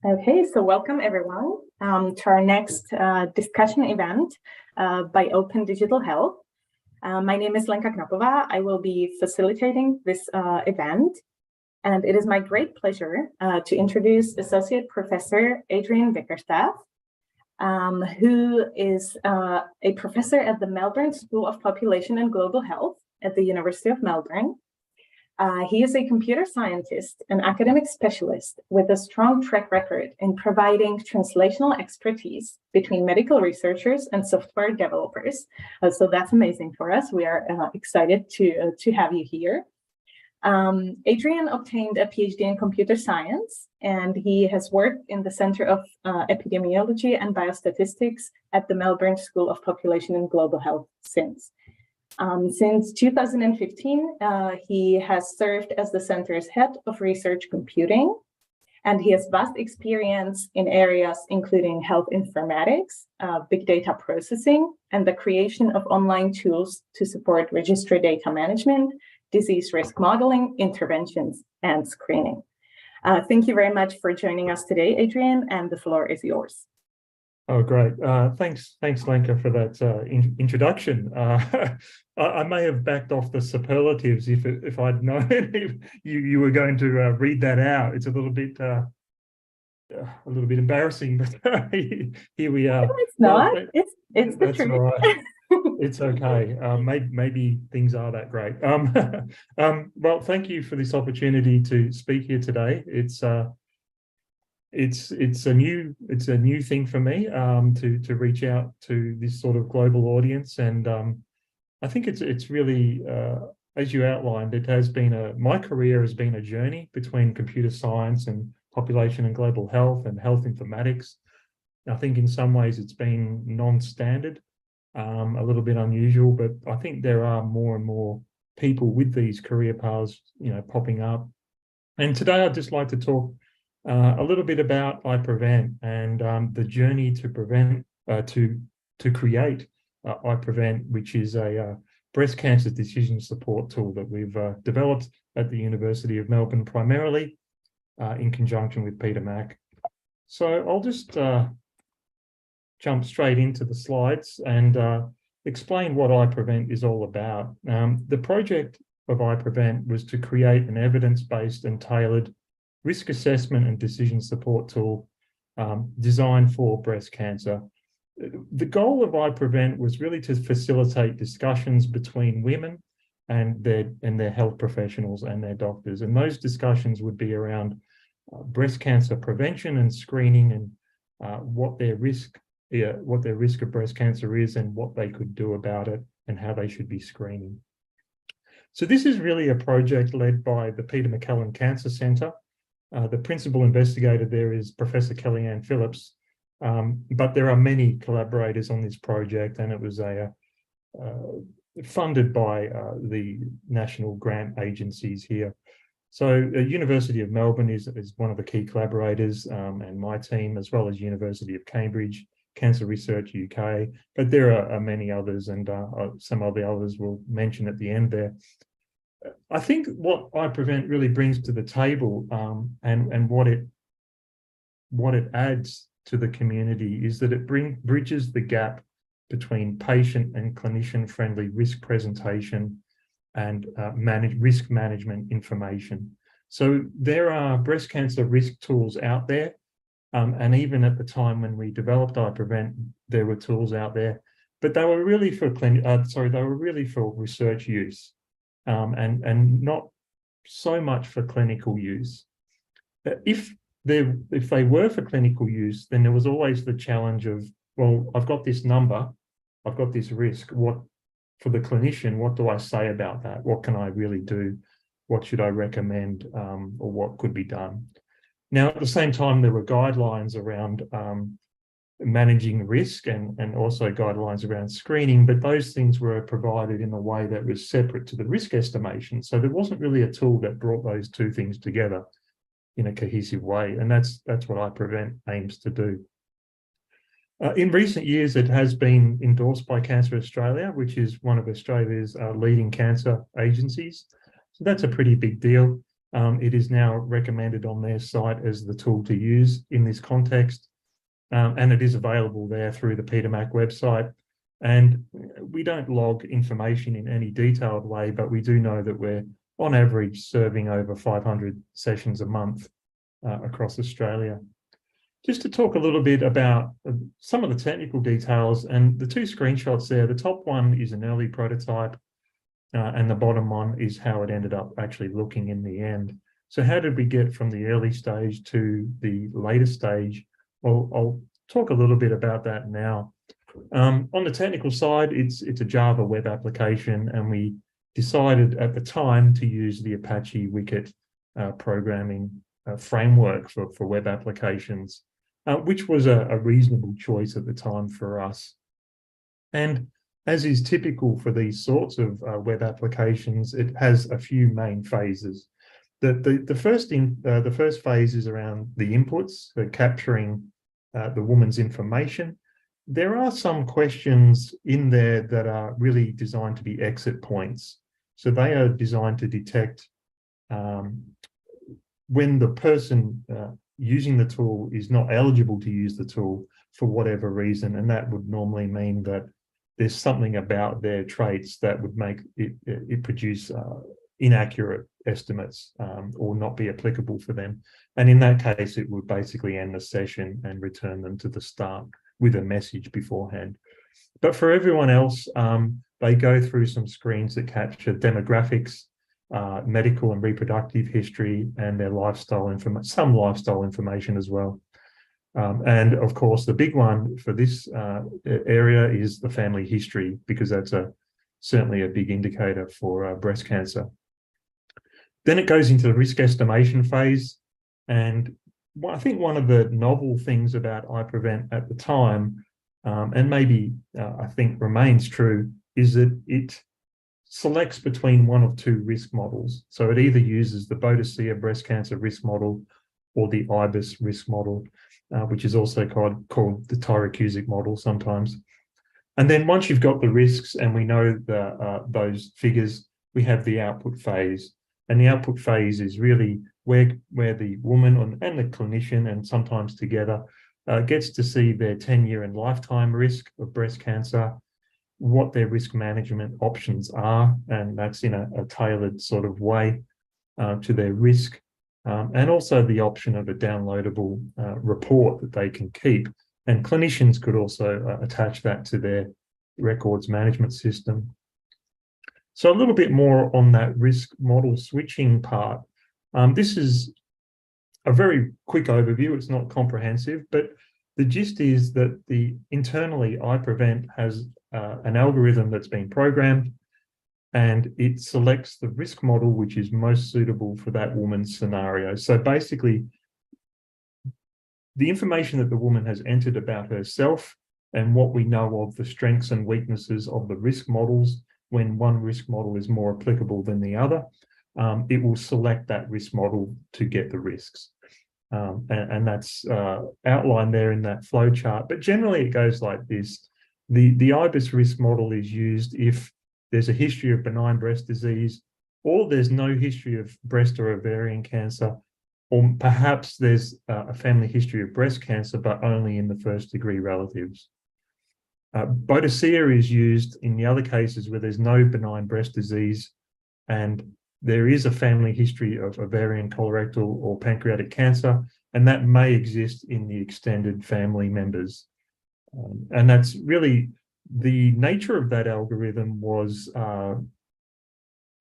Okay, so welcome everyone to our next discussion event by Open Digital Health. My name is Lenka Knapova. I will be facilitating this event, and it is my great pleasure to introduce Associate Professor Adrian Vickerstaff, who is a professor at the Melbourne School of Population and Global Health at the University of Melbourne. He is a computer scientist and academic specialist with a strong track record in providing translational expertise between medical researchers and software developers. So that's amazing for us. We are excited to have you here. Adrian obtained a PhD in computer science, and he has worked in the Center of Epidemiology and Biostatistics at the Melbourne School of Population and Global Health since. Since 2015, he has served as the center's head of research computing, and he has vast experience in areas including health informatics, big data processing, and the creation of online tools to support registry data management, disease risk modeling, interventions, and screening. Thank you very much for joining us today, Adrian, and the floor is yours. Oh, great. Thanks, Lenka, for that introduction. I may have backed off the superlatives if I'd known you were going to read that out. It's a little bit embarrassing, but here we are. No, it's not. Well, it's the truth. Right. It's okay. Maybe things are that great. Well, thank you for this opportunity to speak here today. It's a new thing for me to reach out to this sort of global audience, and I think it's really as you outlined, it has been my career has been a journey between computer science and population and global health and health informatics. I think in some ways it's been non-standard, a little bit unusual, but I think there are more and more people with these career paths, popping up. And today I'd just like to talk a little bit about iPrevent and the journey to create iPrevent, which is a breast cancer decision support tool that we've developed at the University of Melbourne, primarily in conjunction with Peter Mac. So I'll just jump straight into the slides and explain what iPrevent is all about. The project of iPrevent was to create an evidence-based and tailored risk assessment and decision support tool designed for breast cancer. The goal of iPrevent was really to facilitate discussions between women and their health professionals and their doctors. And those discussions would be around breast cancer prevention and screening, and what their risk of breast cancer is and what they could do about it and how they should be screening. So this is really a project led by the Peter MacCallum Cancer Centre. The principal investigator there is Professor Kellyanne Phillips, but there are many collaborators on this project, and it was funded by the national grant agencies here. So the University of Melbourne is one of the key collaborators, and my team, as well as University of Cambridge, Cancer Research UK, but there are many others, and some of the others we'll mention at the end there. I think what iPrevent really brings to the table, and what it adds to the community, is that it bridges the gap between patient and clinician-friendly risk presentation and risk management information. So there are breast cancer risk tools out there, and even at the time when we developed iPrevent, there were tools out there, but they were really for research use. And not so much for clinical use. If they were for clinical use, then there was always the challenge of, well, I've got this number, I've got this risk. What, for the clinician, what do I say about that? What can I really do? What should I recommend, or what could be done? Now, at the same time, there were guidelines around managing risk and also guidelines around screening, but those things were provided in a way that was separate to the risk estimation. So there wasn't really a tool that brought those two things together in a cohesive way, and that's what iPrevent aims to do. In recent years, it has been endorsed by Cancer Australia, which is one of Australia's leading cancer agencies. So that's a pretty big deal. It is now recommended on their site as the tool to use in this context. And it is available there through the Peter Mac website. And we don't log information in any detailed way, but we do know that we're on average serving over 500 sessions a month across Australia. Just to talk a little bit about some of the technical details, and the two screenshots there, the top one is an early prototype and the bottom one is how it ended up actually looking in the end. So how did we get from the early stage to the later stage? Well, I'll talk a little bit about that now. On the technical side, it's a Java web application, and we decided at the time to use the Apache Wicket programming framework for web applications, which was a reasonable choice at the time for us. And as is typical for these sorts of web applications, it has a few main phases. The first phase is around the inputs, so capturing the woman's information. There are some questions in there that are really designed to be exit points. So they are designed to detect when the person using the tool is not eligible to use the tool for whatever reason, and that would normally mean that there's something about their traits that would make it produce inaccurate estimates or not be applicable for them. And in that case, it would basically end the session and return them to the start with a message beforehand. But for everyone else, they go through some screens that capture demographics, medical and reproductive history, and their lifestyle information, some lifestyle information as well. And of course, the big one for this area is the family history, because that's certainly a big indicator for breast cancer. Then it goes into the risk estimation phase. And I think one of the novel things about iPrevent at the time, and maybe I think remains true, is that it selects between one of two risk models. So it either uses the Boadicea breast cancer risk model or the IBIS risk model, which is also called the Tyrer-Cuzick model sometimes. And then once you've got the risks and we know those figures, we have the output phase. And the output phase is really where the woman and the clinician, and sometimes together, gets to see their 10-year and lifetime risk of breast cancer, what their risk management options are, and that's in a tailored sort of way to their risk, and also the option of a downloadable report that they can keep. And clinicians could also attach that to their records management system. So a little bit more on that risk model switching part. This is a very quick overview. It's not comprehensive, but the gist is that internally iPrevent has an algorithm that's been programmed, and it selects the risk model which is most suitable for that woman's scenario. So basically, the information that the woman has entered about herself and what we know of the strengths and weaknesses of the risk models, when one risk model is more applicable than the other, it will select that risk model to get the risks. And that's outlined there in that flow chart. But generally it goes like this. The IBIS risk model is used if there's a history of benign breast disease, or there's no history of breast or ovarian cancer, or perhaps there's a family history of breast cancer, but only in the first-degree relatives. Boadicea is used in the other cases where there's no benign breast disease and there is a family history of ovarian, colorectal, or pancreatic cancer, and that may exist in the extended family members. And that's really the nature of that algorithm was,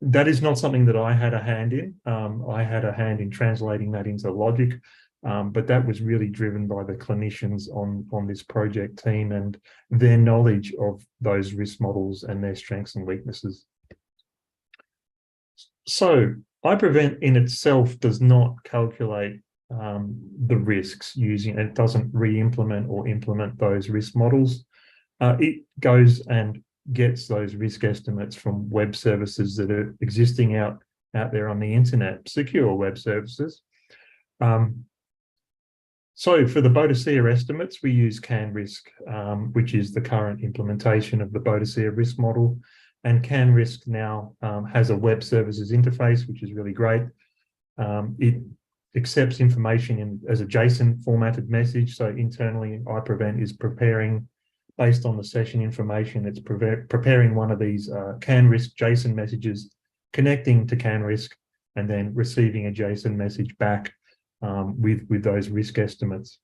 that is not something that I had a hand in. I had a hand in translating that into logic, but that was really driven by the clinicians on this project team and their knowledge of those risk models and their strengths and weaknesses. So iPrevent in itself does not calculate the risks using, it doesn't re-implement or implement those risk models. It goes and gets those risk estimates from web services that are existing out there on the internet, secure web services. So for the Boadicea estimates, we use CanRisk, which is the current implementation of the Boadicea risk model. And CanRisk now has a web services interface, which is really great. It accepts information as a JSON formatted message. So internally, iPrevent is preparing, based on the session information, it's preparing one of these CanRisk JSON messages, connecting to CanRisk, and then receiving a JSON message back with those risk estimates.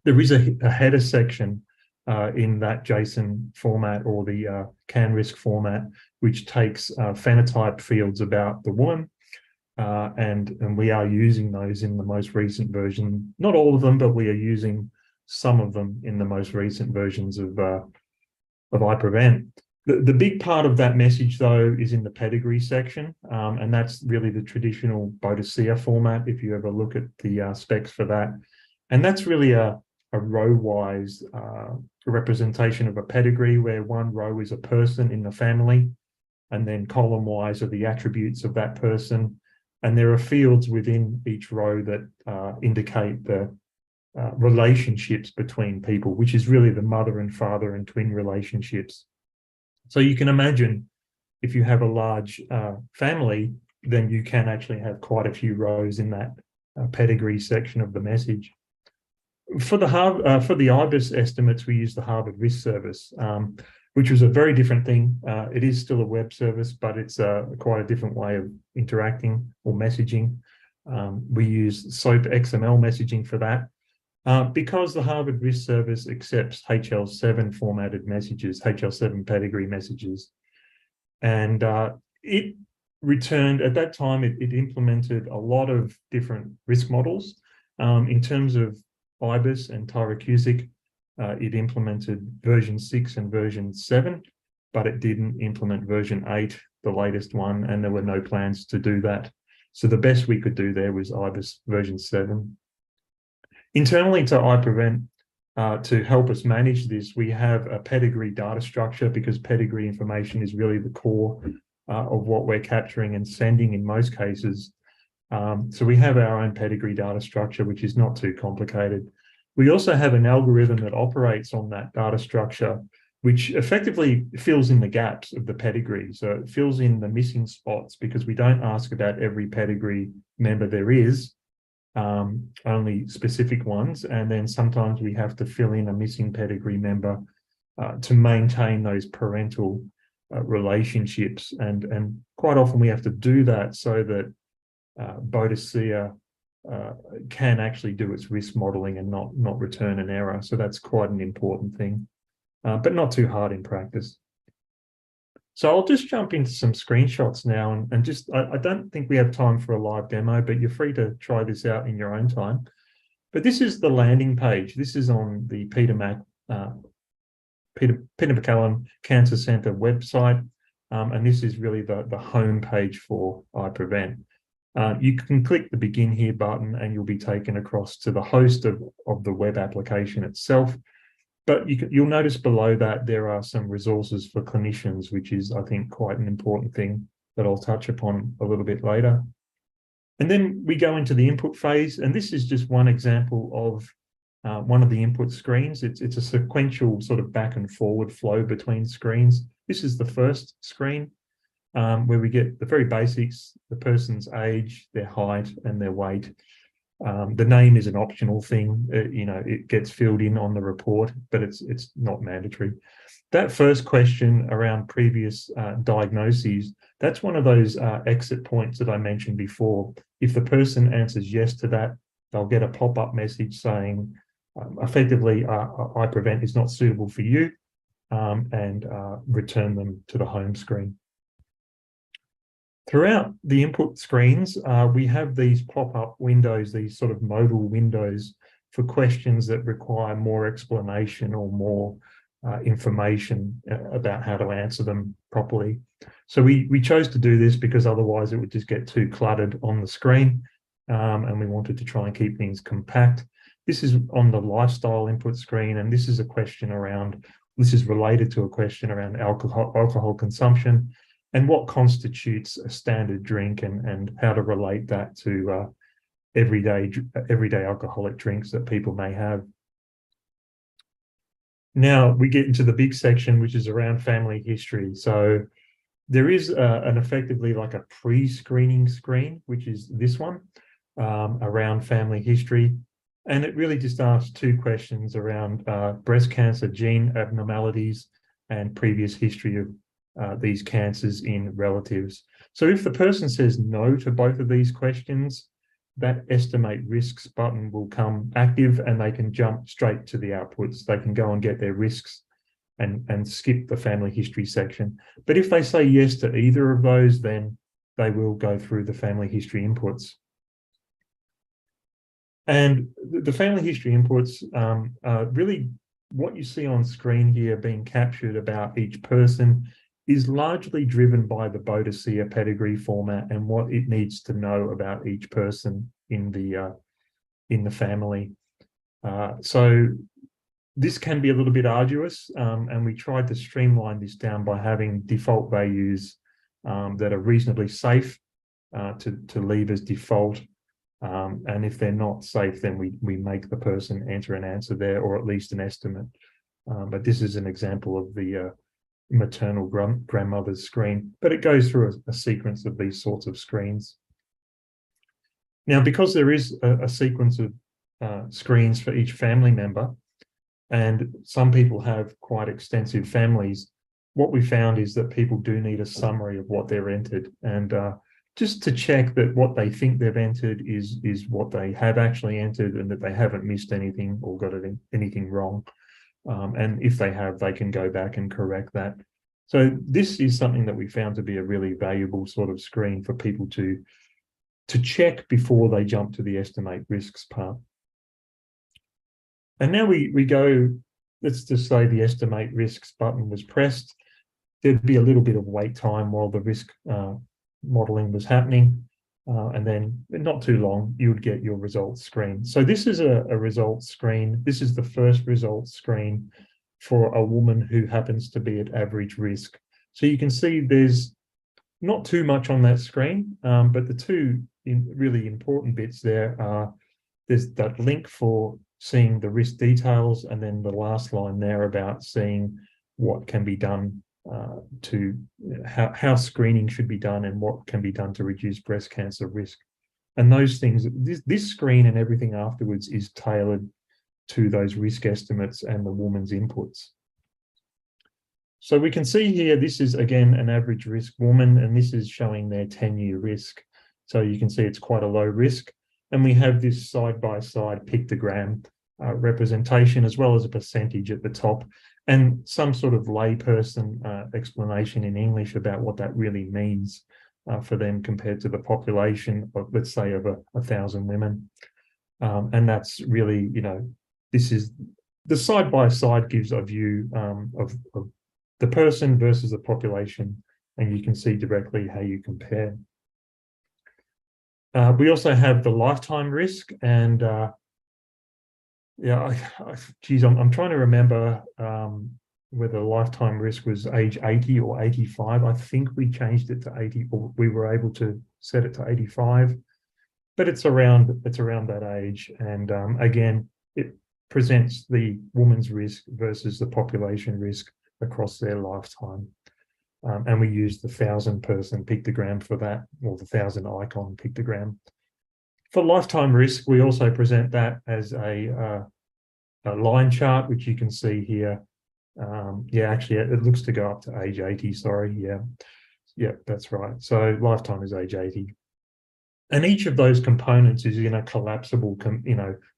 There is a header section in that JSON format, or the CanRisk format, which takes phenotype fields about the woman, and we are using those in the most recent version. Not all of them, but we are using some of them in the most recent versions of iPrevent. The big part of that message, though, is in the pedigree section, and that's really the traditional Boadicea format, if you ever look at the specs for that. And that's really a row-wise representation of a pedigree, where one row is a person in the family, and then column-wise are the attributes of that person. And there are fields within each row that indicate the relationships between people, which is really the mother and father and twin relationships. So you can imagine, if you have a large family, then you can actually have quite a few rows in that pedigree section of the message. For the IBIS estimates, we use the Harvard Risk Service, which was a very different thing. It is still a web service, but it's quite a different way of interacting or messaging. We use SOAP XML messaging for that. Because the Harvard Risk Service accepts HL7 formatted messages, HL7 pedigree messages. And it returned, at that time, it implemented a lot of different risk models. In terms of IBIS and Tyrer-Cuzick, it implemented version 6 and version 7, but it didn't implement version 8, the latest one, and there were no plans to do that. So the best we could do there was IBIS version 7. Internally to iPrevent, to help us manage this, we have a pedigree data structure, because pedigree information is really the core of what we're capturing and sending in most cases. So we have our own pedigree data structure, which is not too complicated. We also have an algorithm that operates on that data structure, which effectively fills in the gaps of the pedigree. So it fills in the missing spots, because we don't ask about every pedigree member there is, only specific ones. And then sometimes we have to fill in a missing pedigree member to maintain those parental relationships. And quite often we have to do that so that Boadicea can actually do its risk modeling and not return an error. So that's quite an important thing, but not too hard in practice. So I'll just jump into some screenshots now, and just, I don't think we have time for a live demo, but you're free to try this out in your own time. But this is the landing page. This is on the Peter MacCallum Cancer Centre website, and this is really the home page for iPrevent. You can click the Begin Here button and you'll be taken across to the host of the web application itself. But you'll notice below that there are some resources for clinicians, which is, I think, quite an important thing that I'll touch upon a little bit later. And then we go into the input phase, and this is just one example of one of the input screens. It's a sequential sort of back and forward flow between screens. This is the first screen, where we get the very basics: the person's age, their height, and their weight. The name is an optional thing. It gets filled in on the report, but it's not mandatory. That first question around previous diagnoses, that's one of those exit points that I mentioned before. If the person answers yes to that, they'll get a pop-up message saying, effectively, iPrevent is not suitable for you, and return them to the home screen. Throughout the input screens, we have these pop-up windows, these sort of modal windows for questions that require more explanation or more information about how to answer them properly. So we chose to do this because otherwise it would just get too cluttered on the screen, and we wanted to try and keep things compact. This is on the lifestyle input screen, and this is related to a question around alcohol consumption and what constitutes a standard drink, and how to relate that to everyday alcoholic drinks that people may have. Now we get into the big section, which is around family history. So There is an effectively like a pre-screening screen, which is this one, around family history. And it really just asks two questions around breast cancer gene abnormalities and previous history of these cancers in relatives. So if the person says no to both of these questions, that estimate risks button will come active and they can jump straight to the outputs. They can go and get their risks and skip the family history section. But if they say yes to either of those, then they will go through the family history inputs. And the family history inputs are really what you see on screen here being captured about each person is largely driven by the Boadicea pedigree format and what it needs to know about each person in the family. So this can be a little bit arduous, and we tried to streamline this down by having default values that are reasonably safe to leave as default. And if they're not safe, then we make the person enter an answer there, or at least an estimate. But this is an example of the maternal grandmother's screen, but it goes through a sequence of these sorts of screens. Now, because there is a sequence of screens for each family member, and some people have quite extensive families, what we found is that people do need a summary of what they're entered, and just to check that what they think they've entered is what they have actually entered, and that they haven't missed anything or got anything wrong. And if they have, they can go back and correct that. So this is something that we found to be a really valuable sort of screen for people to check before they jump to the estimate risks part. And now we go, let's just say the estimate risks button was pressed. There'd be a little bit of wait time while the risk modeling was happening. And then not too long, you would get your results screen. So this is a results screen. This is the first results screen for a woman who happens to be at average risk. So you can see there's not too much on that screen, but the two really important bits there are there's that link for seeing the risk details, and then the last line there about seeing what can be done to how screening should be done and what can be done to reduce breast cancer risk. And those things, this screen and everything afterwards is tailored to those risk estimates and the woman's inputs. So we can see here, this is again an average risk woman, and this is showing their 10-year risk. So you can see it's quite a low risk. And we have this side-by-side pictogram representation, as well as a percentage at the top, and some sort of layperson explanation in English about what that really means for them compared to the population of, let's say, of 1,000 women. And that's really, this is the side-by-side gives a view of the person versus the population, and you can see directly how you compare. We also have the lifetime risk, and geez, I'm trying to remember whether lifetime risk was age 80 or 85. I think we changed it to 80, or we were able to set it to 85, but it's around that age. And again, it presents the woman's risk versus the population risk across their lifetime. And we use the 1,000-person pictogram for that, or the 1,000-icon pictogram. For lifetime risk, we also present that as a line chart, which you can see here. Actually, it looks to go up to age 80, sorry. Yeah, that's right. So lifetime is age 80. And each of those components is in a collapsible,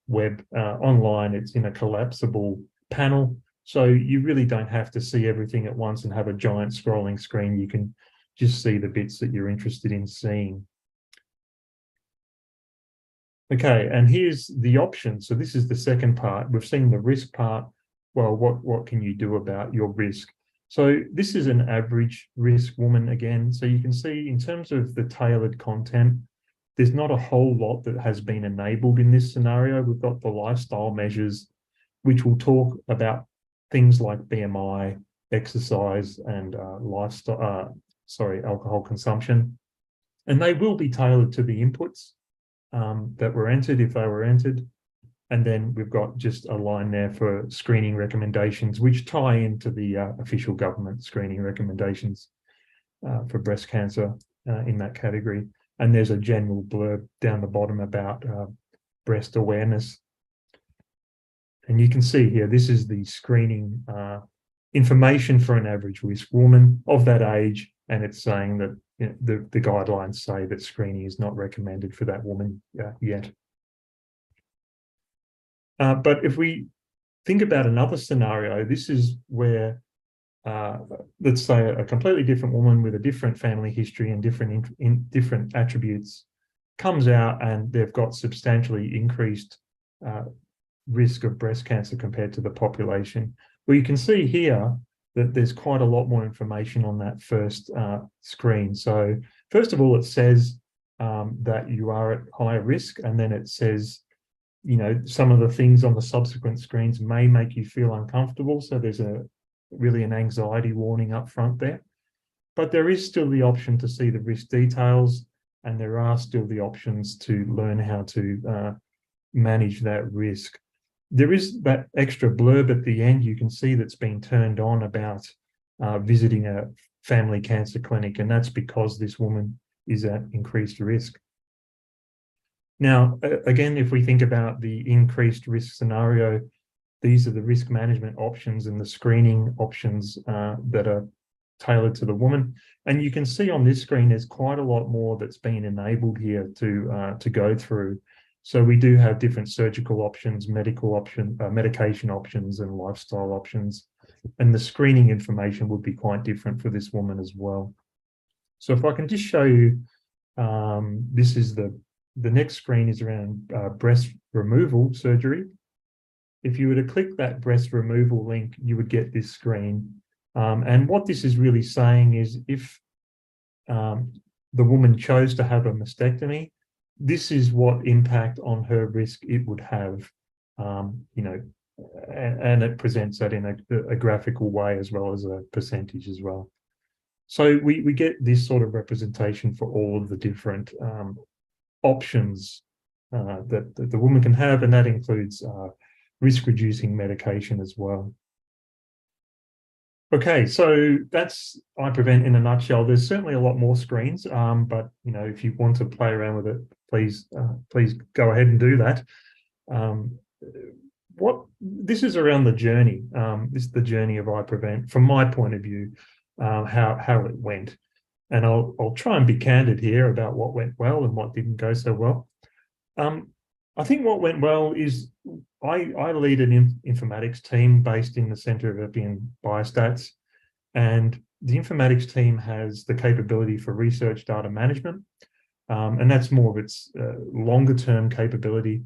web online. It's in a collapsible panel. So you really don't have to see everything at once and have a giant scrolling screen. You can just see the bits that you're interested in seeing. Okay, and here's the options. So this is the second part. We've seen the risk part. Well, what can you do about your risk? So this is an average risk woman again. So you can see in terms of the tailored content, there's not a whole lot that has been enabled in this scenario. We've got the lifestyle measures, which will talk about things like BMI, exercise, and alcohol consumption. And they will be tailored to the inputs that were entered, if they were entered. And then we've got just a line there for screening recommendations, which tie into the official government screening recommendations. for breast cancer in that category. And there's a general blurb down the bottom about breast awareness. And you can see here, this is the screening information for an average risk woman of that age. And it's saying that the guidelines say that screening is not recommended for that woman yet. But if we think about another scenario, this is where, let's say, a completely different woman with a different family history and different attributes comes out and they've got substantially increased risk of breast cancer compared to the population. Well, you can see here that there's quite a lot more information on that first screen. So first of all, it says that you are at higher risk, and then it says, some of the things on the subsequent screens may make you feel uncomfortable. So there's really an anxiety warning up front there. But there is still the option to see the risk details, and there are still the options to learn how to manage that risk. There is that extra blurb at the end you can see that's been turned on about visiting a family cancer clinic, and that's because this woman is at increased risk. Now, again, if we think about the increased risk scenario, these are the risk management options and the screening options that are tailored to the woman. And you can see on this screen, there's quite a lot more that's been enabled here to go through. So we do have different surgical options, medication options, and lifestyle options. And the screening information would be quite different for this woman as well. So if I can just show you, this is the next screen is around breast removal surgery. If you were to click that breast removal link, you would get this screen. And what this is really saying is if the woman chose to have a mastectomy, this is what impact on her risk it would have, and it presents that in a graphical way as well as a percentage as well. So we get this sort of representation for all of the different options that the woman can have, and that includes risk-reducing medication as well. Okay, so that's iPrevent in a nutshell. There's certainly a lot more screens, but if you want to play around with it, please go ahead and do that. This is around the journey. This is the journey of iPrevent from my point of view, how it went, and I'll try and be candid here about what went well and what didn't go so well. I think what went well is I lead an informatics team based in the Centre of Epi and Biostats, and the informatics team has the capability for research data management, and that's more of its longer-term capability.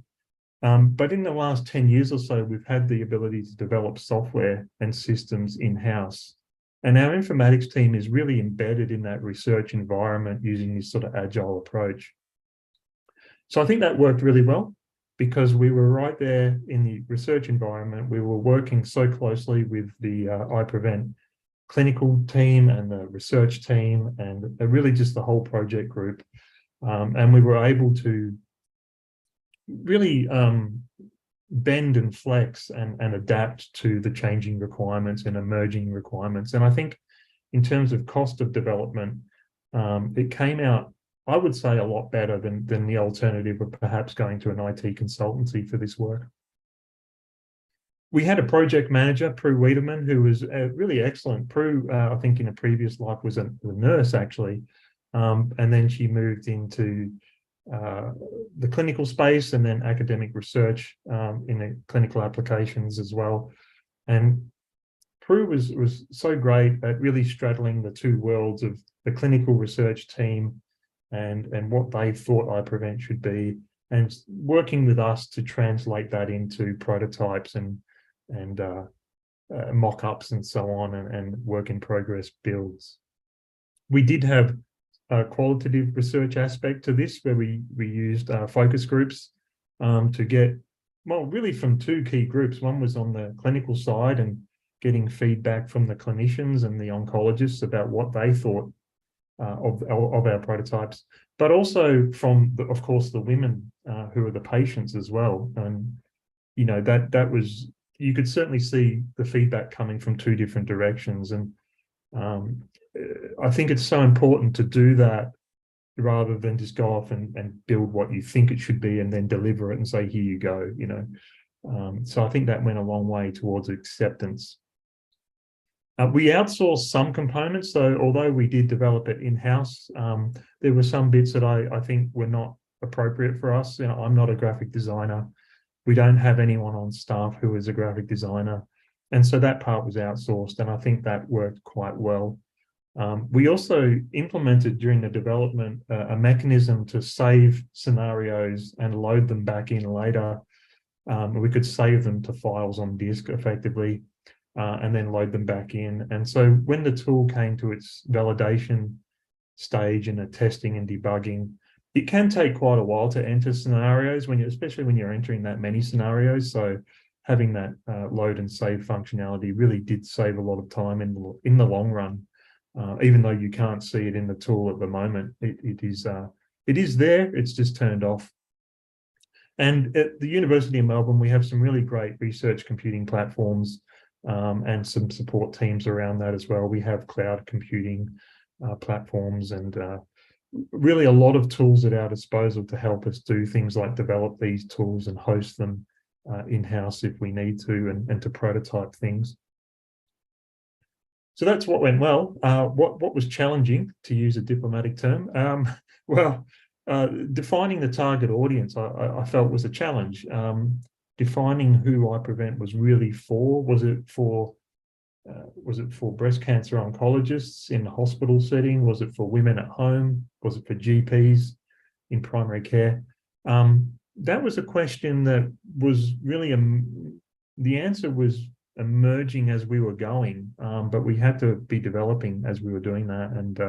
But in the last 10 years or so, we've had the ability to develop software and systems in-house. And our informatics team is really embedded in that research environment using this sort of agile approach. So I think that worked really well, because we were right there in the research environment. We were working so closely with the iPrevent clinical team and the research team, and really just the whole project group. And we were able to really bend and flex and adapt to the changing requirements and emerging requirements. And I think in terms of cost of development, it came out, I would say, a lot better than the alternative of perhaps going to an IT consultancy for this work. We had a project manager, Prue Wiedemann, who was really excellent. Prue, I think in a previous life was a nurse, actually. And then she moved into the clinical space and then academic research in the clinical applications as well. And Prue was so great at really straddling the two worlds of the clinical research team and what they thought iPrevent should be, and working with us to translate that into prototypes and mock-ups and so on, and work in progress builds. We did have a qualitative research aspect to this, where we used focus groups to get, well, really from two key groups. One was on the clinical side and getting feedback from the clinicians and the oncologists about what they thought of our prototypes, but also from, of course, the women who are the patients as well. And that was, you could certainly see the feedback coming from two different directions. And I think it's so important to do that rather than just go off and build what you think it should be and then deliver it and say, here you go, you know. So I think that went a long way towards acceptance. We outsourced some components, so although we did develop it in-house, there were some bits that I think were not appropriate for us. You know, I'm not a graphic designer. We don't have anyone on staff who is a graphic designer. And so that part was outsourced, and I think that worked quite well. We also implemented during the development a mechanism to save scenarios and load them back in later. We could save them to files on disk effectively, and then load them back in. And so when the tool came to its validation stage and the testing and debugging, it can take quite a while to enter scenarios, especially when you're entering that many scenarios. So having that load and save functionality really did save a lot of time in the long run. Even though you can't see it in the tool at the moment, it is there, it's just turned off. And at the University of Melbourne, we have some really great research computing platforms and some support teams around that as well. We have cloud computing platforms and really a lot of tools at our disposal to help us do things like develop these tools and host them in-house if we need to, and to prototype things. So that's what went well. What was challenging, to use a diplomatic term? Defining the target audience, I felt was a challenge. Defining who iPrevent was really for. Was it for breast cancer oncologists in a hospital setting? Was it for women at home? Was it for GPs in primary care? That was a question that was really, the answer was emerging as we were going, but we had to be developing as we were doing that. And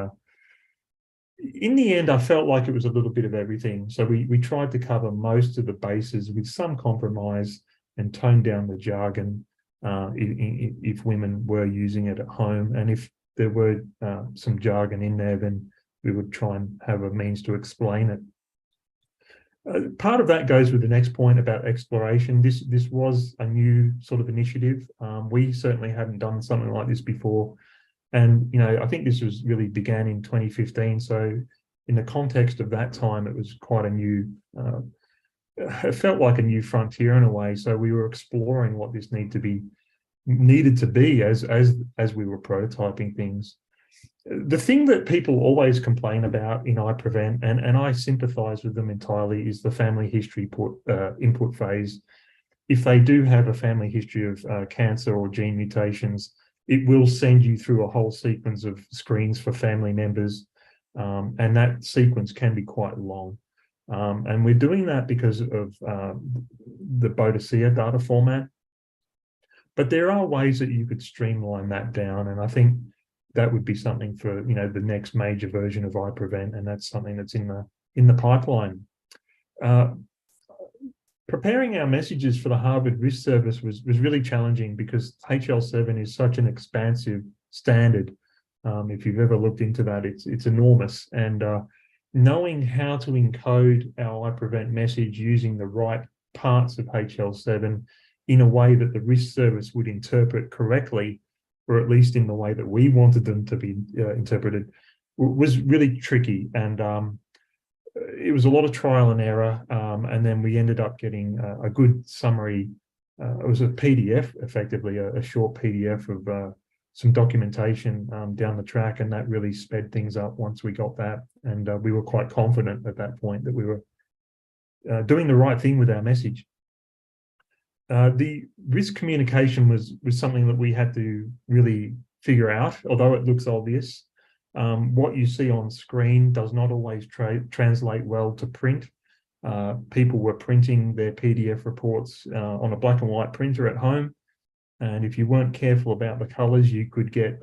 in the end, I felt like it was a little bit of everything. So we tried to cover most of the bases with some compromise and tone down the jargon if women were using it at home. And if there were some jargon in there, then we would try and have a means to explain it. Part of that goes with the next point about exploration. This was a new sort of initiative. We certainly hadn't done something like this before. And, you know, I think this really began in 2015. So in the context of that time, it was quite a new, it felt like a new frontier in a way. So we were exploring what this needed to be as we were prototyping things. The thing that people always complain about in iPrevent, and I sympathise with them entirely, is the family history input phase. If they do have a family history of cancer or gene mutations, it will send you through a whole sequence of screens for family members, and that sequence can be quite long. And we're doing that because of the Boadicea data format. But there are ways that you could streamline that down, and I think that would be something for, you know, the next major version of iPrevent, and that's something that's in the pipeline. Preparing our messages for the Harvard Risk Service was really challenging because HL7 is such an expansive standard. If you've ever looked into that, it's enormous. And knowing how to encode our iPrevent message using the right parts of HL7 in a way that the Risk Service would interpret correctly, or at least in the way that we wanted them to be interpreted, was really tricky. And it was a lot of trial and error, and then we ended up getting a good summary. It was a PDF, effectively, a short PDF of some documentation down the track, and that really sped things up once we got that. And we were quite confident at that point that we were doing the right thing with our message. The risk communication was something that we had to really figure out, although it looks obvious. What you see on screen does not always translate well to print. People were printing their PDF reports on a black and white printer at home. And if you weren't careful about the colors, you could get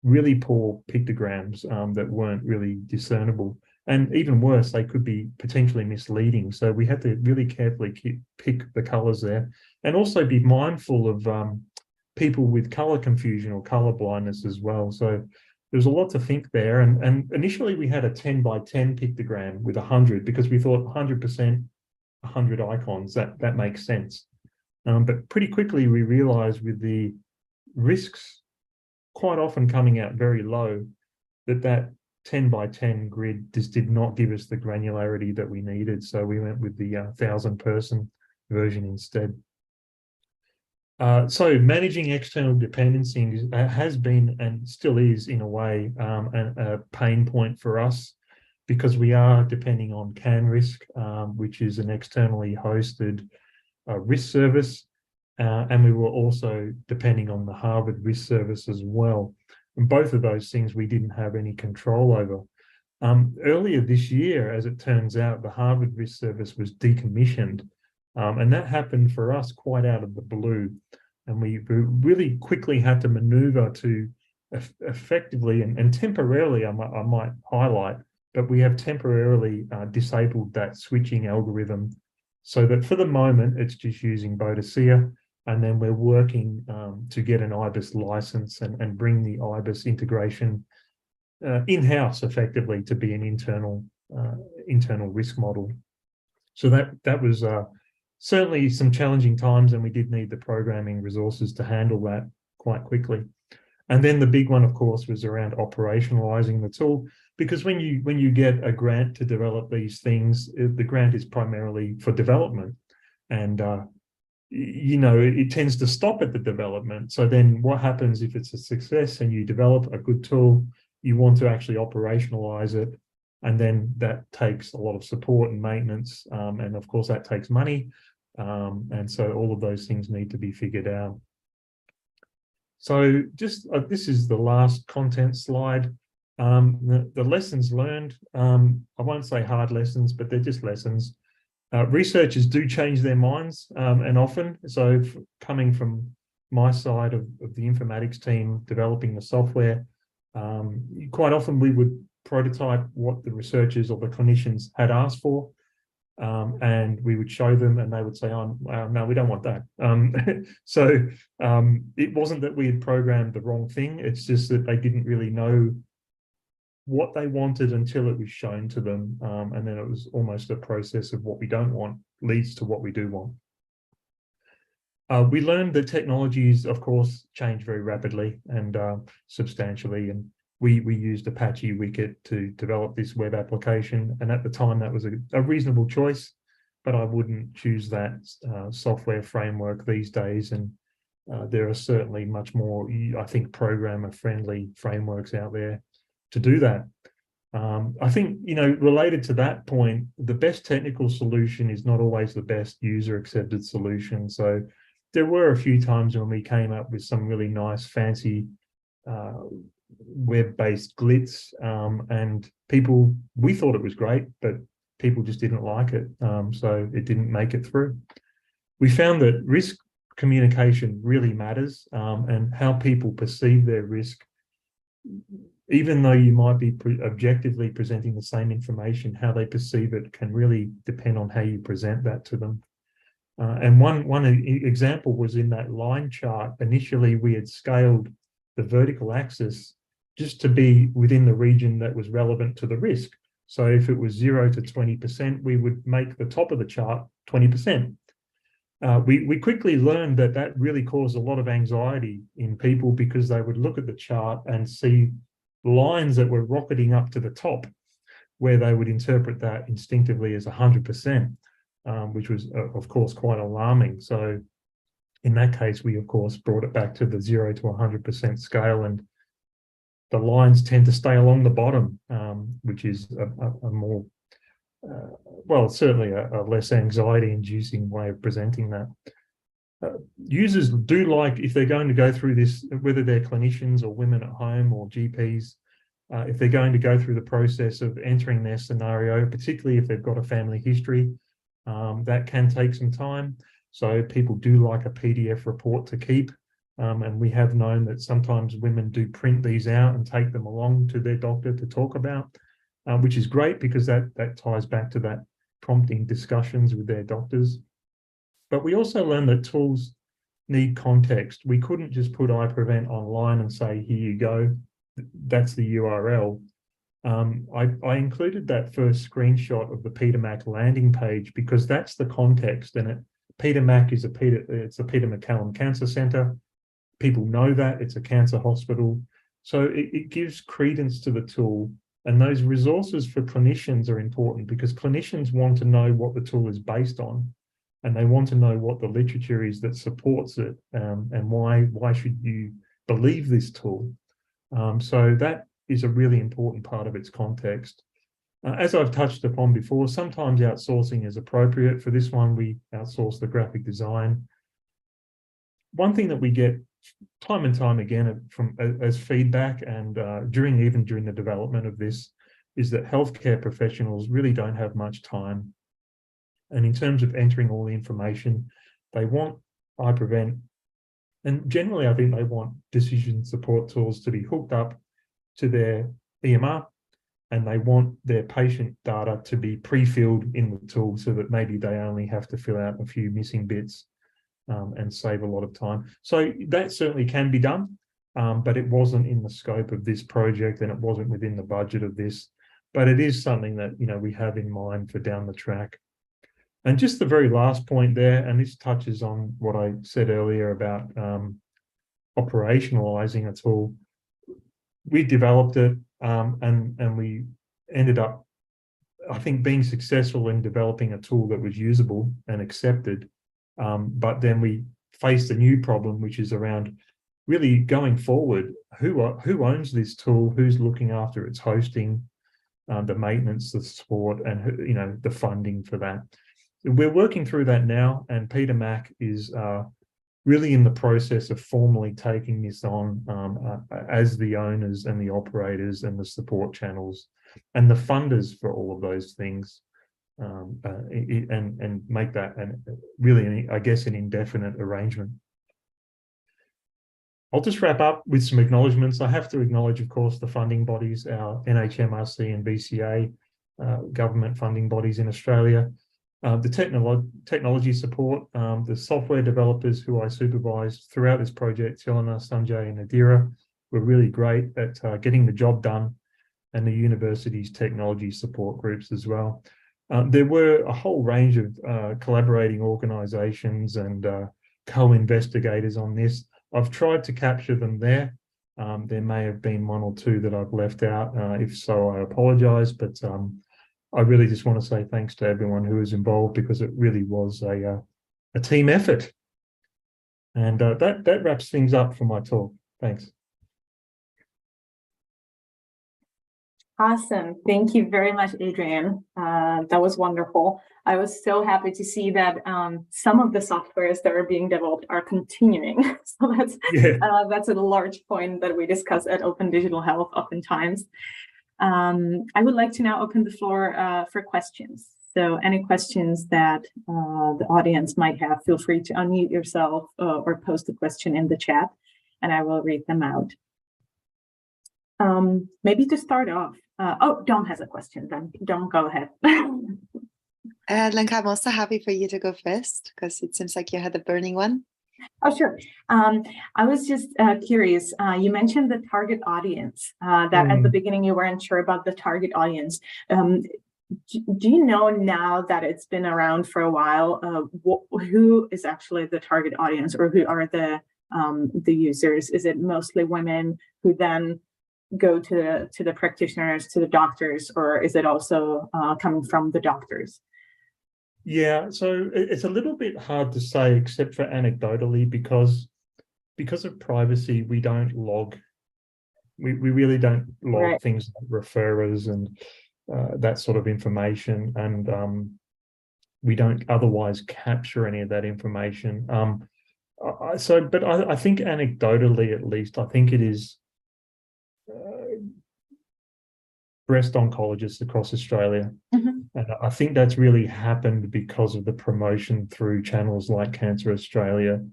really poor pictograms that weren't really discernible. And even worse, they could be potentially misleading. So we had to really carefully pick the colors there, and also be mindful of people with color confusion or color blindness as well. So there's a lot to think there. And initially we had a 10 by 10 pictogram with 100 because we thought 100%, 100 icons, that makes sense. But pretty quickly we realized with the risks quite often coming out very low, that 10 by 10 grid just did not give us the granularity that we needed. So we went with the 1,000-person version instead. So managing external dependencies has been and still is, in a way, a pain point for us, because we are depending on CanRisk, which is an externally hosted risk service, and we were also depending on the Harvard Risk Service as well. And both of those things we didn't have any control over. Earlier this year, as it turns out, the Harvard Risk Service was decommissioned, and that happened for us quite out of the blue. And we really quickly had to maneuver to effectively and temporarily, I might highlight, but we have temporarily disabled that switching algorithm so that for the moment it's just using Boadicea, and then we're working to get an IBIS license and bring the IBIS integration in-house effectively to be an internal risk model. So that was certainly some challenging times, and we did need the programming resources to handle that quite quickly. And then the big one, of course, was around operationalizing the tool, because when you get a grant to develop these things, the grant is primarily for development, and you know, it tends to stop at the development. So then what happens if it's a success and you develop a good tool, you want to actually operationalize it, and then that takes a lot of support and maintenance, and of course that takes money, and so all of those things need to be figured out. So just this is the last content slide. The lessons learned, I won't say hard lessons, but they're just lessons. Researchers do change their minds, and often. So coming from my side of the informatics team developing the software, quite often we would prototype what the researchers or the clinicians had asked for, and we would show them, and they would say, oh, no, we don't want that. So it wasn't that we had programmed the wrong thing, it's just that they didn't really know what they wanted until it was shown to them, and then it was almost a process of what we don't want leads to what we do want. We learned that technologies, of course, change very rapidly and substantially, and we used Apache Wicket to develop this web application, and at the time that was a reasonable choice, but I wouldn't choose that software framework these days, and there are certainly much more, I think, programmer-friendly frameworks out there to do that. I think, you know, related to that point, the best technical solution is not always the best user-accepted solution. So there were a few times when we came up with some really nice, fancy web-based glitz, and we thought it was great, but people just didn't like it, so it didn't make it through. We found that risk communication really matters, and how people perceive their risk, even though you might be objectively presenting the same information, how they perceive it can really depend on how you present that to them. And one example was in that line chart. Initially, we had scaled the vertical axis just to be within the region that was relevant to the risk. So if it was 0 to 20%, we would make the top of the chart 20%. We quickly learned that really caused a lot of anxiety in people, because they would look at the chart and see lines that were rocketing up to the top, where they would interpret that instinctively as 100%, which was, of course, quite alarming. So in that case, we, of course, brought it back to the 0 to 100% scale, and the lines tend to stay along the bottom, which is a more, well, certainly a less anxiety-inducing way of presenting that. Users do like, if they're going to go through this, whether they're clinicians or women at home or GPs, if they're going to go through the process of entering their scenario, particularly if they've got a family history, that can take some time. So people do like a PDF report to keep, and we have known that sometimes women do print these out and take them along to their doctor to talk about, which is great, because that ties back to that prompting discussions with their doctors. But we also learned that tools need context. We couldn't just put iPrevent online and say, here you go, that's the URL. I included that first screenshot of the Peter Mac landing page because that's the context. And Peter Mac is it's the Peter MacCallum Cancer Centre. People know that it's a cancer hospital. So it gives credence to the tool, and those resources for clinicians are important because clinicians want to know what the tool is based on, and they want to know what the literature is that supports it, and why should you believe this tool. So that is a really important part of its context. As I've touched upon before, sometimes outsourcing is appropriate. For this one, we outsource the graphic design. One thing that we get time and time again as feedback, and during the development of this, is that healthcare professionals really don't have much time. And in terms of entering all the information, they want iPrevent, and generally I think they want decision support tools to be hooked up to their EMR, and they want their patient data to be pre-filled in the tool so that maybe they only have to fill out a few missing bits and save a lot of time. So that certainly can be done, but it wasn't in the scope of this project, and it wasn't within the budget of this. But it is something that, you know, we have in mind for down the track. And just the very last point there, and this touches on what I said earlier about operationalizing a tool. We developed it, and we ended up, I think, being successful in developing a tool that was usable and accepted. But then we faced a new problem, which is around really going forward, who owns this tool, who's looking after its hosting, the maintenance, the support, and, you know, the funding for that. We're working through that now, and Peter Mac is really in the process of formally taking this on as the owners and the operators and the support channels and the funders for all of those things, and make that really, I guess, an indefinite arrangement. I'll just wrap up with some acknowledgements. I have to acknowledge, of course, the funding bodies, our NHMRC and BCA, government funding bodies in Australia. The technology support, the software developers who I supervised throughout this project, Jelena, Sanjay and Adira, were really great at getting the job done, and the university's technology support groups as well. There were a whole range of collaborating organisations and co-investigators on this. I've tried to capture them there. There may have been one or two that I've left out. If so, I apologise, but I really just want to say thanks to everyone who was involved, because it really was a team effort. And that wraps things up for my talk. Thanks. Awesome. Thank you very much, Adrian. That was wonderful. I was so happy to see that some of the softwares that are being developed are continuing. So that's a large point that we discuss at Open Digital Health oftentimes. I would like to now open the floor for questions. So any questions that the audience might have, feel free to unmute yourself or post a question in the chat, and I will read them out. Maybe to start off, Dom has a question then. Dom, go ahead. Lenka, I'm also happy for you to go first, because it seems like you had the burning one. Oh, sure. I was just curious. You mentioned the target audience, that at the beginning you weren't sure about the target audience. Do you know now that it's been around for a while, who is actually the target audience, or who are the users? Is it mostly women who then go to the practitioners, to the doctors, or is it also coming from the doctors? Yeah, so it's a little bit hard to say, except for anecdotally, because of privacy, we don't log. We really don't log things like referrers and that sort of information, and we don't otherwise capture any of that information. But I think anecdotally, at least, I think it is breast oncologists across Australia. And I think that's really happened because of the promotion through channels like Cancer Australia.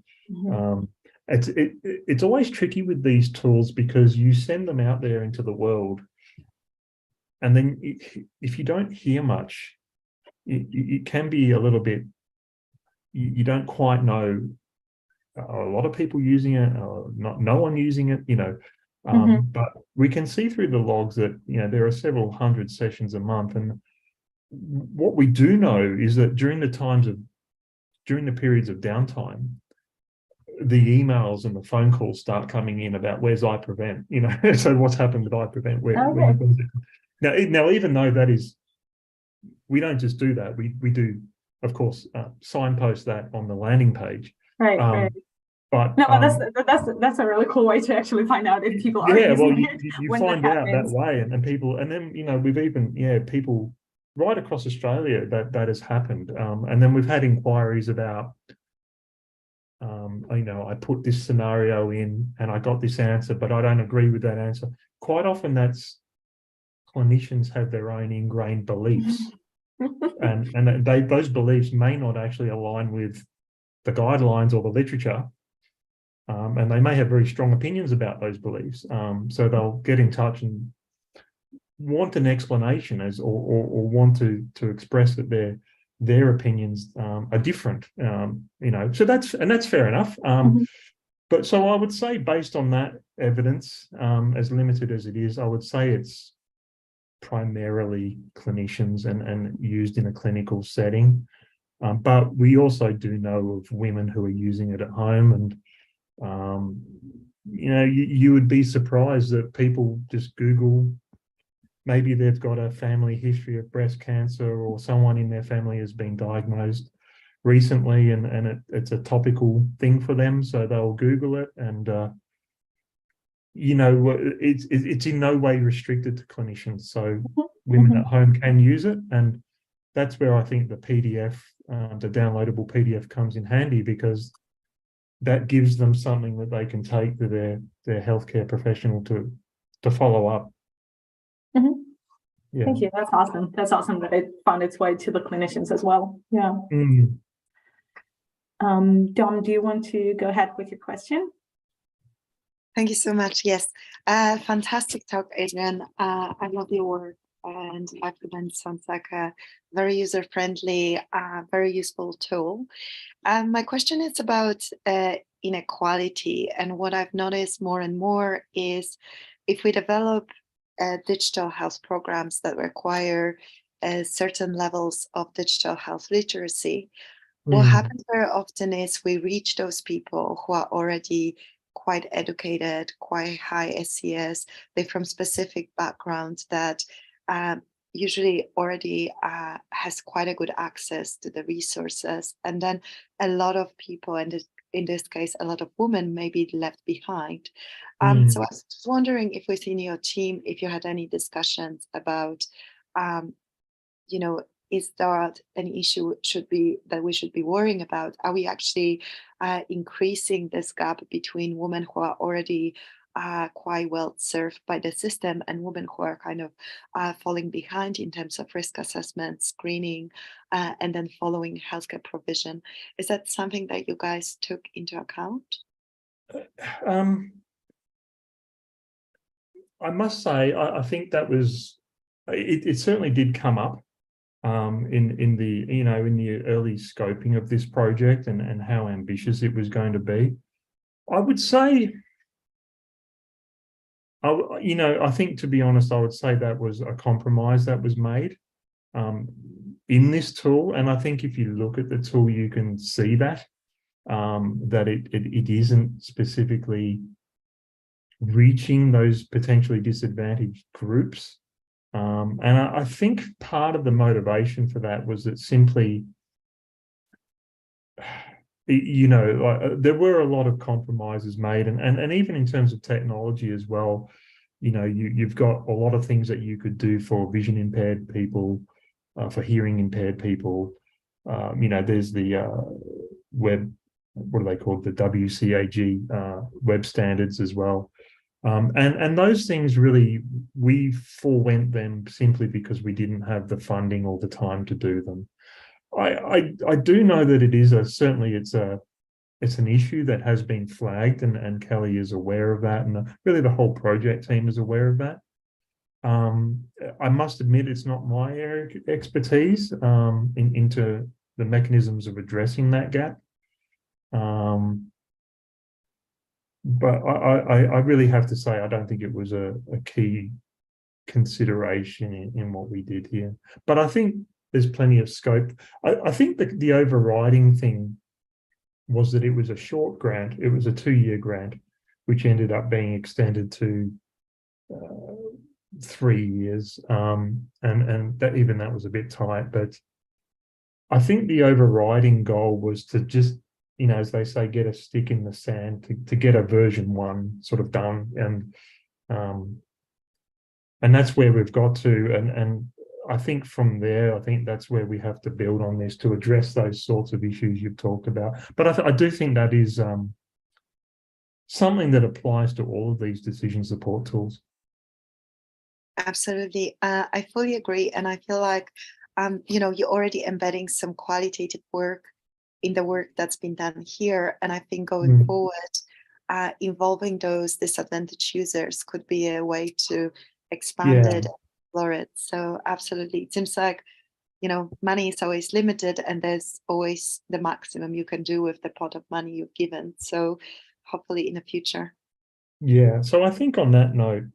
It's always tricky with these tools, because you send them out there into the world, and then if you don't hear much, it can be a little bit, you don't quite know, a lot of people using it, or no one using it, you know. But we can see through the logs that, you know, there are several hundred sessions a month, and what we do know is that during the periods of downtime, the emails and the phone calls start coming in about where's iPrevent, you know, so what's happened with iPrevent? Now, even though that is, we don't just do that, we do, of course, signpost that on the landing page. Right. But no, that's a really cool way to actually find out if people are using it. You find out that way, and people, and then, you know, we've even, people right across Australia that has happened, and then we've had inquiries about, you know, I put this scenario in and I got this answer, but I don't agree with that answer. Quite often that's clinicians have their own ingrained beliefs, and those beliefs may not actually align with the guidelines or the literature. And they may have very strong opinions about those beliefs. So they'll get in touch and want an explanation or want to express that their opinions are different. You know, so that's fair enough. But so I would say, based on that evidence, as limited as it is, I would say it's primarily clinicians and used in a clinical setting. But we also do know of women who are using it at home, and you know, you would be surprised that people just Google, maybe they've got a family history of breast cancer, or someone in their family has been diagnosed recently, and it's a topical thing for them, so they'll Google it, and you know, it's in no way restricted to clinicians, so women at home can use it. And that's where I think the PDF, the downloadable PDF, comes in handy, because that gives them something that they can take to their healthcare professional to follow up. Yeah. Thank you. That's awesome. That's awesome that it found its way to the clinicians as well. Yeah. Dom, do you want to go ahead with your question? Thank you so much. Yes, fantastic talk, Adrian. I love your work, and iPrevent sounds like a very user-friendly, very useful tool. My question is about inequality, and what I've noticed more and more is, if we develop digital health programs that require certain levels of digital health literacy, what happens very often is we reach those people who are already quite educated, quite high SES, they're from specific backgrounds that usually already has quite a good access to the resources. And then a lot of people, and in this case, a lot of women may be left behind. So I was just wondering if within your team, if you had any discussions about, you know, is that an issue that we should be worrying about? Are we actually increasing this gap between women who are already quite well served by the system and women who are kind of falling behind in terms of risk assessment, screening, and then following healthcare provision? Is that something that you guys took into account? I must say, I think that was, it certainly did come up in the early scoping of this project, and how ambitious it was going to be. I would say, I think, to be honest, I would say that was a compromise that was made in this tool. And I think if you look at the tool, you can see that it isn't specifically reaching those potentially disadvantaged groups. And I think part of the motivation for that was that simply, there were a lot of compromises made, and even in terms of technology as well, you've got a lot of things that you could do for vision impaired people, for hearing impaired people. There's the web, what are they called? The WCAG web standards as well. And those things, really, we forewent them simply because we didn't have the funding or the time to do them. I do know that it is certainly it's an issue that has been flagged, and Kelly is aware of that, and really the whole project team is aware of that. I must admit, it's not my area of expertise into the mechanisms of addressing that gap. But I really have to say, I don't think it was a key consideration in what we did here. But I think there's plenty of scope. I think the overriding thing was that it was a short grant. It was a 2-year grant, which ended up being extended to 3 years. And that, even that was a bit tight. But I think the overriding goal was to just, you know, as they say, get a stick in the sand to get a version 1 sort of done. And that's where we've got to. And I think from there, I think that's where we have to build on this to address those sorts of issues you've talked about. But I do think that is something that applies to all of these decision support tools. Absolutely. I fully agree. And I feel like, you know, you're already embedding some qualitative work in the work that's been done here. And I think going forward, involving those disadvantaged users could be a way to expand it, explore it. So absolutely. It seems like, you know, money is always limited and there's always the maximum you can do with the pot of money you've given. So hopefully in the future. Yeah, so I think on that note,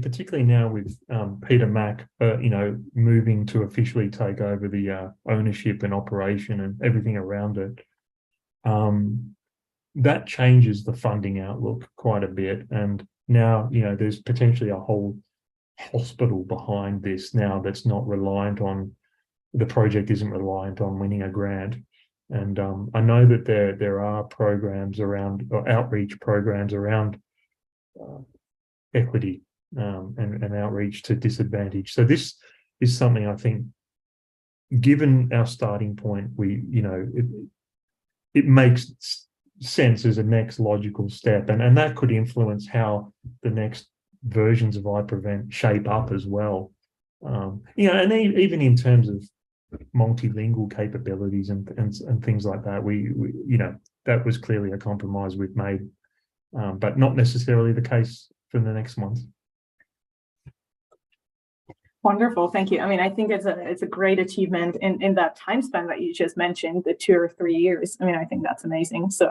particularly now with Peter Mac, you know, moving to officially take over the ownership and operation and everything around it, that changes the funding outlook quite a bit. And now, you know, there's potentially a whole hospital behind this now that's not reliant on, the project isn't reliant on winning a grant. And I know that there are programs around, or outreach programs around equity and outreach to disadvantage. So this is something I think, given our starting point, you know, it makes sense as a next logical step, and that could influence how the next versions of iPrevent shape up as well. You know, and even in terms of multilingual capabilities and things like that, we you know, that was clearly a compromise we've made. But not necessarily the case for the next month. Wonderful, thank you. I mean, I think it's a great achievement in that time span that you just mentioned, the 2 or 3 years. I mean, I think that's amazing. So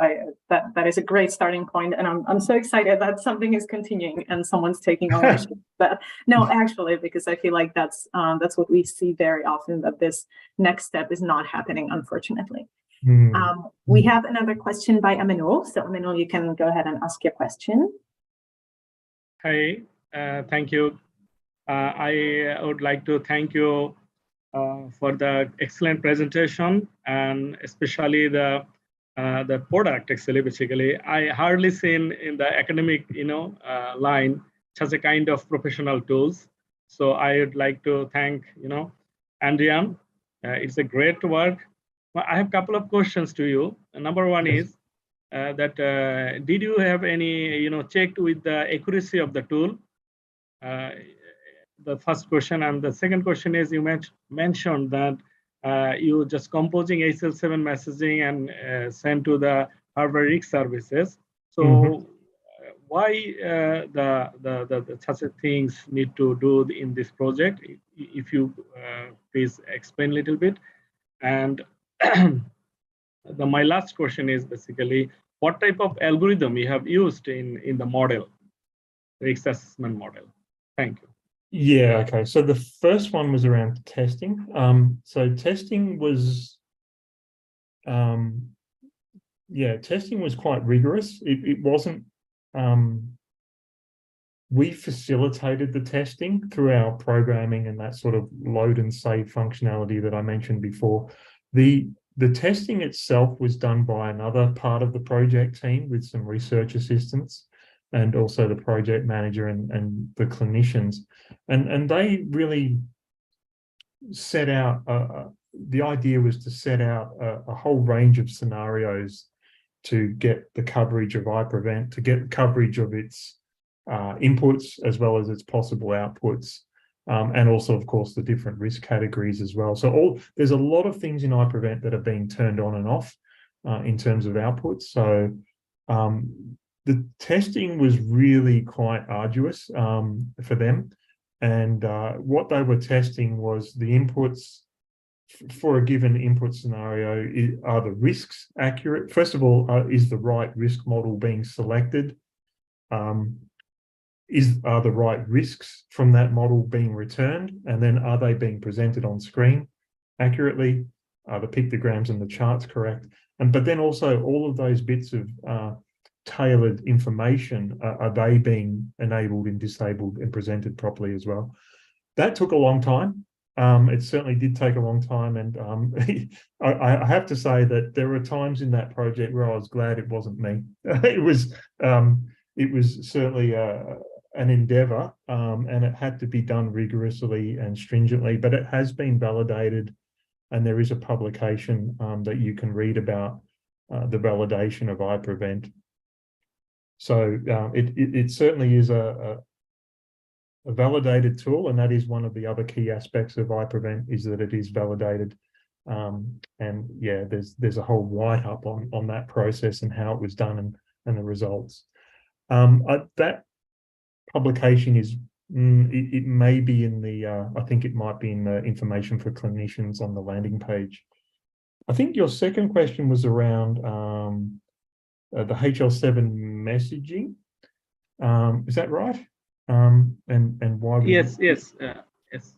that is a great starting point, and I'm so excited that something is continuing and someone's taking ownership. But no, actually, because I feel like that's what we see very often, that this next step is not happening, unfortunately. We have another question by Aminul. So Aminul, you can go ahead and ask your question. Hi, thank you. I would like to thank you for the excellent presentation, and especially the product. Actually, basically, I hardly seen in the academic, you know, line such a kind of professional tools. So I would like to thank, you know, Adrian. It's a great work. I have a couple of questions to you. Number one is that did you have any, you know, checked with the accuracy of the tool? The first question, and the second question is, you mentioned that you just composing HL7 messaging and send to the hardware risk services. So why the such things need to do in this project? If you please explain a little bit. And my last question is basically, what type of algorithm you have used in the model, the risk assessment model? Thank you. Yeah, okay. So the first one was around testing. So testing was, testing was quite rigorous. It wasn't, we facilitated the testing through our programming and that sort of load and save functionality that I mentioned before. The testing itself was done by another part of the project team with some research assistants, and also the project manager and the clinicians. And they really set out, the idea was to set out a whole range of scenarios to get the coverage of iPrevent, to get coverage of its inputs as well as its possible outputs. And also, of course, the different risk categories as well. So there's a lot of things in iPrevent that are being turned on and off in terms of outputs. So the testing was really quite arduous for them. And what they were testing was the inputs for a given input scenario. Are the risks accurate? First of all, is the right risk model being selected? Are the right risks from that model being returned? And then are they being presented on screen accurately? are the pictograms and the charts correct? But then also all of those bits of tailored information, are they being enabled and disabled and presented properly as well? That took a long time. It certainly did take a long time, and I have to say that there were times in that project where I was glad it wasn't me. It was certainly an endeavour, and it had to be done rigorously and stringently. But it has been validated, and there is a publication that you can read about the validation of iPrevent. So it certainly is a validated tool, and that is one of the other key aspects of iPrevent, is that it is validated. And yeah, there's a whole write-up on that process and how it was done and the results. That publication is it may be in the I think it might be in the information for clinicians on the landing page. I think your second question was around the HL7 messaging. Is that right? And why? Yes.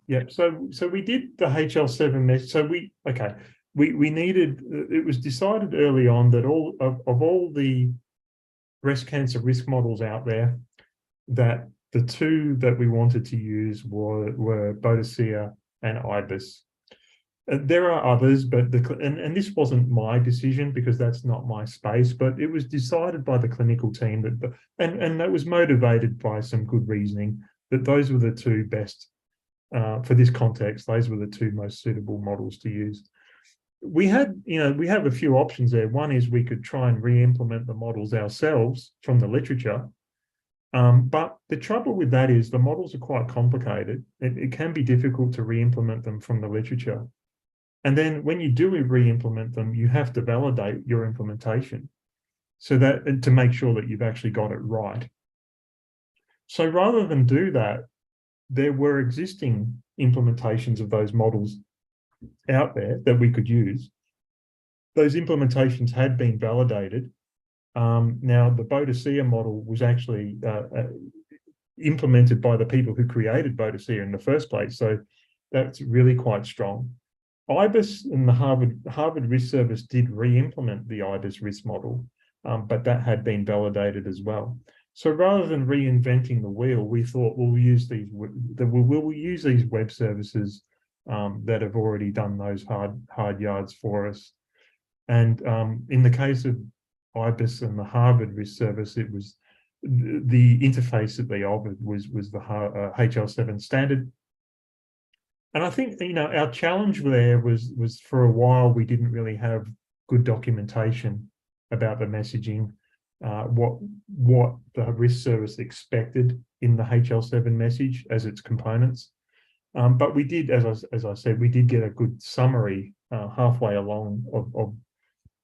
Yeah. So we did the HL7 message. So we needed. It was decided early on that all of the breast cancer risk models out there, that the two that we wanted to use were Boadicea and IBIS. There are others, but and this wasn't my decision because that's not my space, but it was decided by the clinical team that and that was motivated by some good reasoning, that those were the two best for this context. Those were the two most suitable models to use. We have a few options there. One is we could try and re-implement the models ourselves from the literature. But the trouble with that is the models are quite complicated. It can be difficult to re-implement them from the literature. And then when you do re-implement them, you have to validate your implementation so that to make sure that you've actually got it right. So rather than do that, there were existing implementations of those models out there that we could use. Those implementations had been validated. Now, the Boadicea model was actually implemented by the people who created Boadicea in the first place. So that's really quite strong. IBIS and the Harvard Risk Service did re-implement the IBIS risk model, but that had been validated as well. So rather than reinventing the wheel, we thought we'll use these web services that have already done those hard yards for us. And in the case of IBIS and the Harvard Risk Service, it was the interface that they offered was the HL7 standard. And I think, our challenge there was for a while, we didn't really have good documentation about the messaging, what the risk service expected in the HL7 message as its components. But we did, as I said, we did get a good summary halfway along of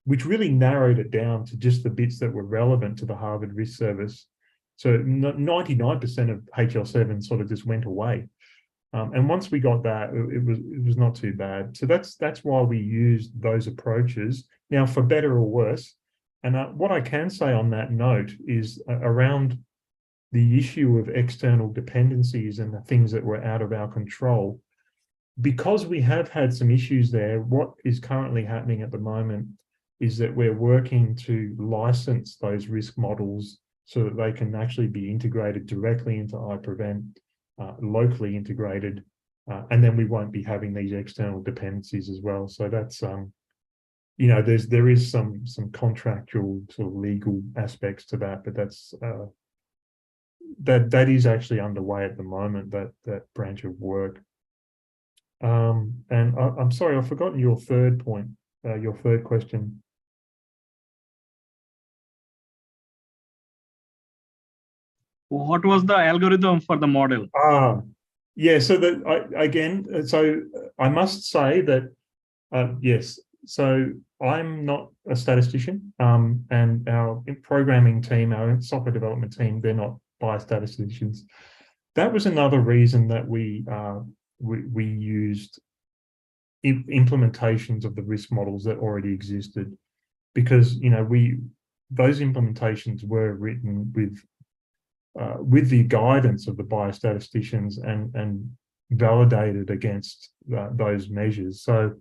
which really narrowed it down to just the bits that were relevant to the Harvard Risk Service. So 99% of HL7 sort of just went away. And once we got that, it was not too bad. So that's why we used those approaches. Now, for better or worse, and what I can say on that note is around the issue of external dependencies and the things that were out of our control. Because we have had some issues there, what is currently happening at the moment is that we're working to license those risk models so that they can actually be integrated directly into iPrevent, locally integrated, and then we won't be having these external dependencies as well. So that's there is some contractual sort of legal aspects to that, but that's that is actually underway at the moment, that branch of work. And I'm sorry, I've forgotten your third point, your third question. What was the algorithm for the model? Yeah, so so I must say that, yes, so I'm not a statistician, and our programming team, our software development team, they're not biostatisticians. That was another reason that we used implementations of the risk models that already existed, because those implementations were written with the guidance of the biostatisticians and validated against those measures. So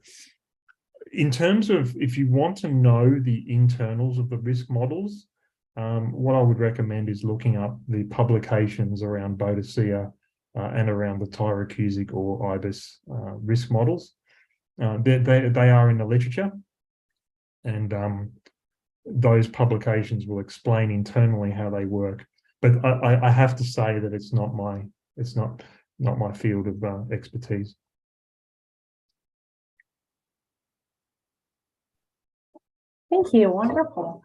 in terms of if you want to know the internals of the risk models, what I would recommend is looking up the publications around Boadicea and around the Tyrocusic or IBIS risk models. They are in the literature, and those publications will explain internally how they work. But I have to say that it's not my field of expertise. Thank you. Wonderful.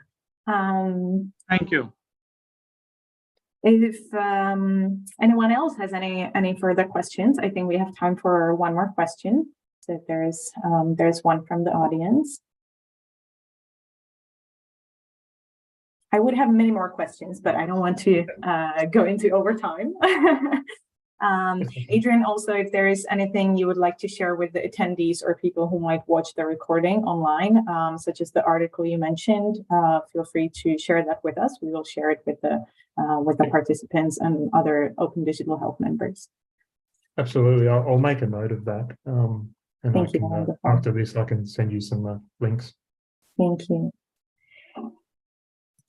Thank you. If anyone else has any further questions, I think we have time for one more question. So if there's one from the audience. I would have many more questions, but I don't want to go into overtime. Adrian, also, if there is anything you would like to share with the attendees or people who might watch the recording online, such as the article you mentioned, feel free to share that with us. We will share it with the participants and other Open Digital Health members. Absolutely, I'll make a note of that. And Thank you. After this, I can send you some links. Thank you.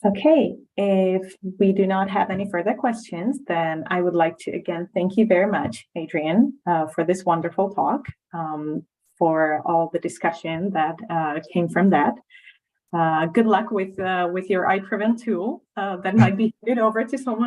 Okay, if we do not have any further questions, then I would like to again thank you very much, Adrian, for this wonderful talk, for all the discussion that came from that. Good luck with your iPrevent tool that might be handed over to someone